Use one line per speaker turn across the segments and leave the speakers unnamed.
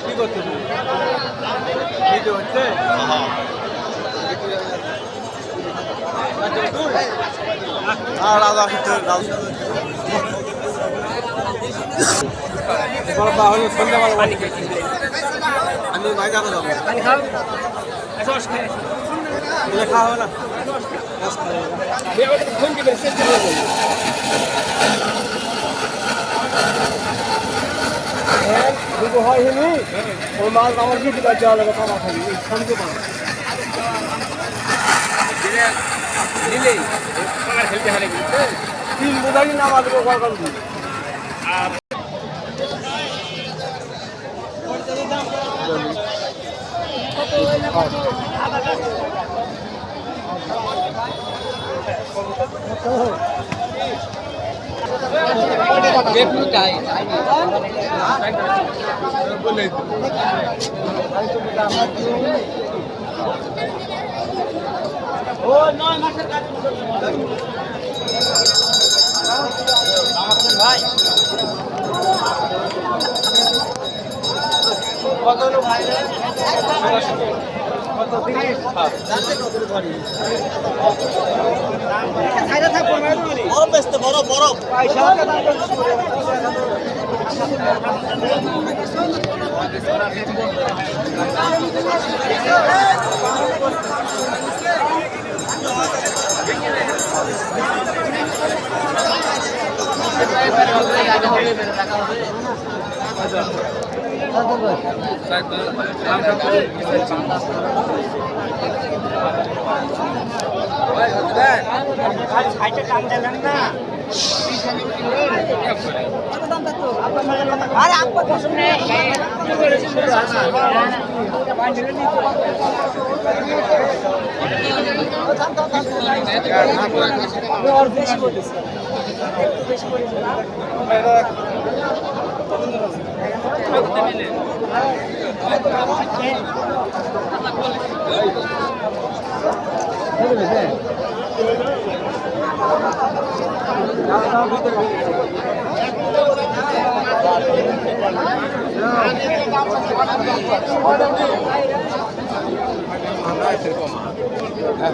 কি করতে হচ্ছে সন্ধ্যাবেলা আমি বাজারে যাবো লেখা হবে না দুটো হয় হলো ওই মাল আমার কি দিতে যাওয়া যাবে খাওয়া খাবি সঙ্গে পাবো তিন বোঝাই না আমাদের কল দিই ভাই কত হলো ভাই কত 30 জানতে কত ধরি খাইরা থাকবো না বড় বেচতে বড় বড় পয়সা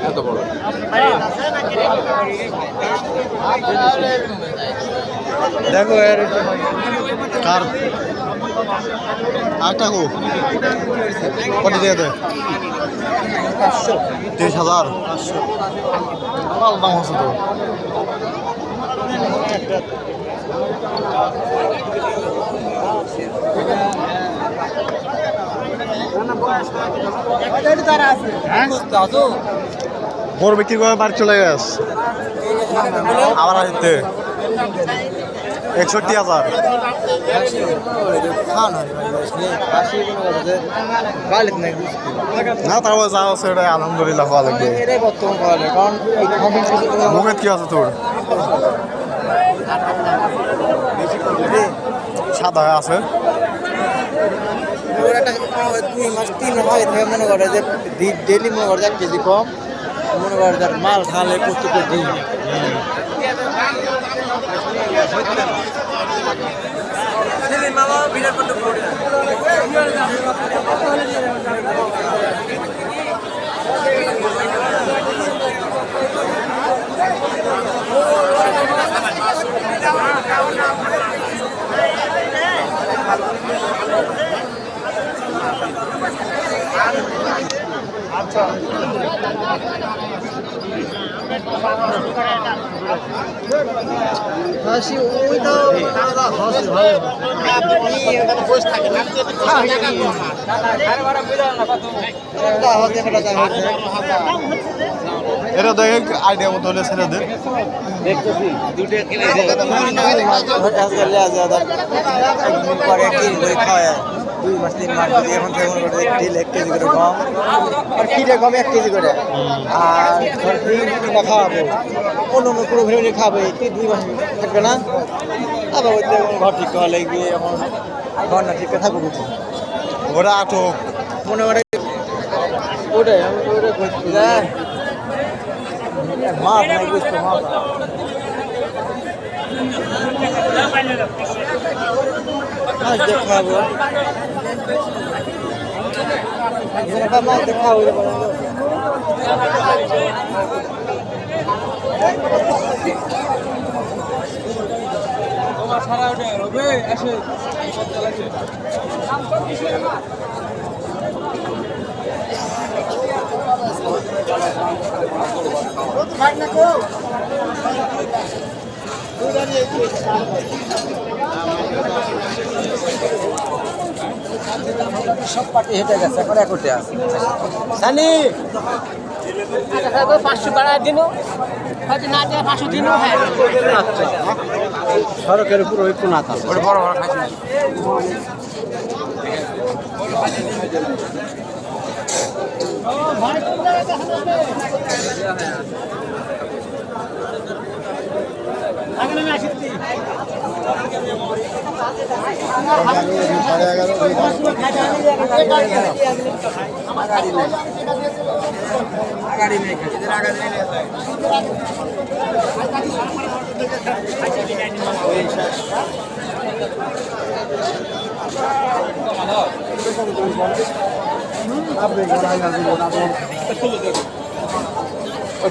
এত বড় দেখো এর কার আটটা গো কত দিয়ে দেয় 23,000 মাল দাম আছে তো বড় বিক্রি করে বাড়ি চলে গেছে আবার আসতে 61,000 না তারপর যা আছে ওটা আলহামদুলিল্লাহ ভালো লাগবে মুখে কি আছে তোর সাদা আছে মনে করে যে ডেলি মনে করে 1 কেজি কম মনে করে যার মাল খালে প্রস্তুত দিই আচ্ছা হাসি ওই তো দাদা হাসি ভালো আপনি এখানে বসে থাকেন আমি তো আরে বড় বুঝা না কত দাদা হতে বড় এরা দেখ আইডিয়া মত হলে ছেড়ে দে দেখতেছি দুটো কিনে দে আজকে লে আজ একদিন পরে কি করে খাওয়া 2 মাস 3 মাস যদি এখন থেকে মনে করে ডিল 1 কেজি করে গম আর কিটা গম 1 কেজি করে আর ধর ডিমটা খাওয়াবো অন্য কোনো ভেবে খাবে 2 মাস থাকবে না আবার ওই ঘর ঠিক করা লাগবে এখন ঘর না ঠিক থাকবো বুঝছি ওরা আটক মনে করে ওটাই আমি ওটা করছি মাপ নাই বুঝতো মাপ দেখাবো মাছ দেখাবো তোমার সারা ওটা রবে আসে সব চালাচ্ছে সব পার্টি হেঁটে গেছে এখন একটে আছে জানি 500 বাড়া দিন হয়তো না দেয় 500 দিনও হয় সড়কের উপর ওই কোন আছে বড় বড় খাইছে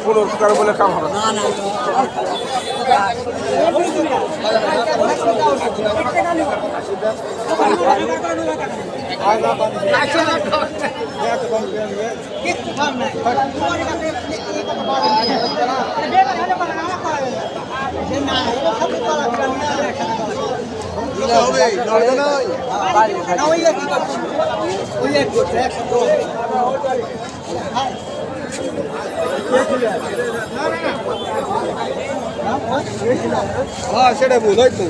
পুরো বলে কাম হবে না না হ্যাঁ সেটা বলোই তো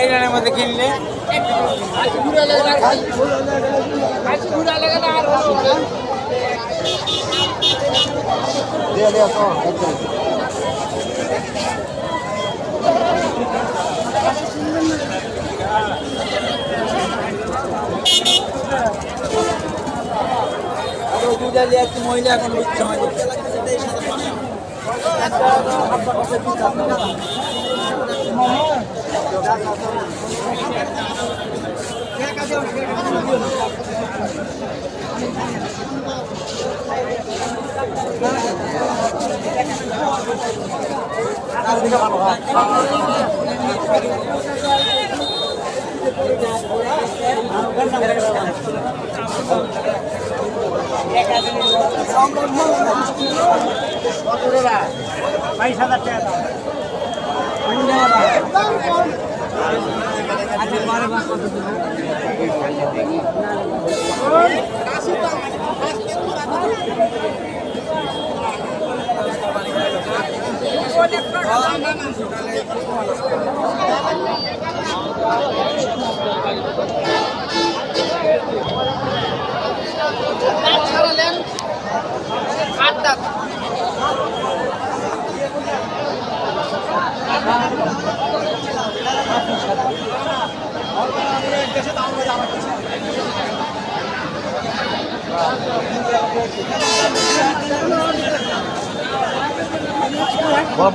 এই রানের মধ্যে কিনলে মহিলা এখন বুঝতে হয়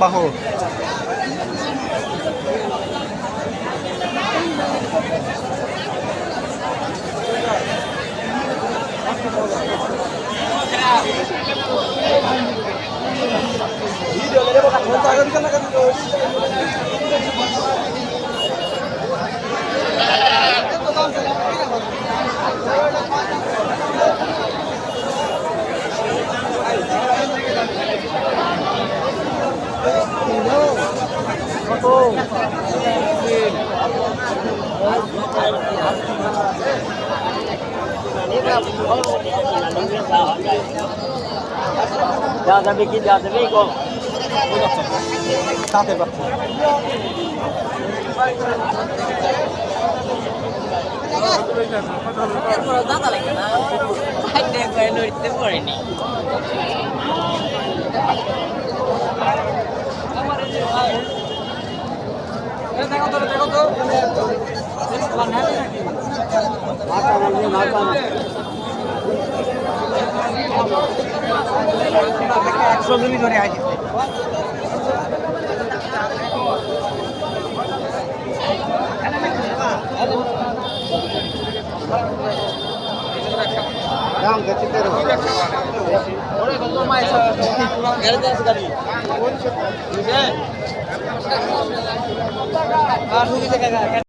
বাহু
যা যাবে কি যা যাবে কম
তাতে পারছি
দাদা লাগে না নড়তে পারেনি দেখো তো
একশো মিলি ধরে আছি দাম গেছে তেরো
আর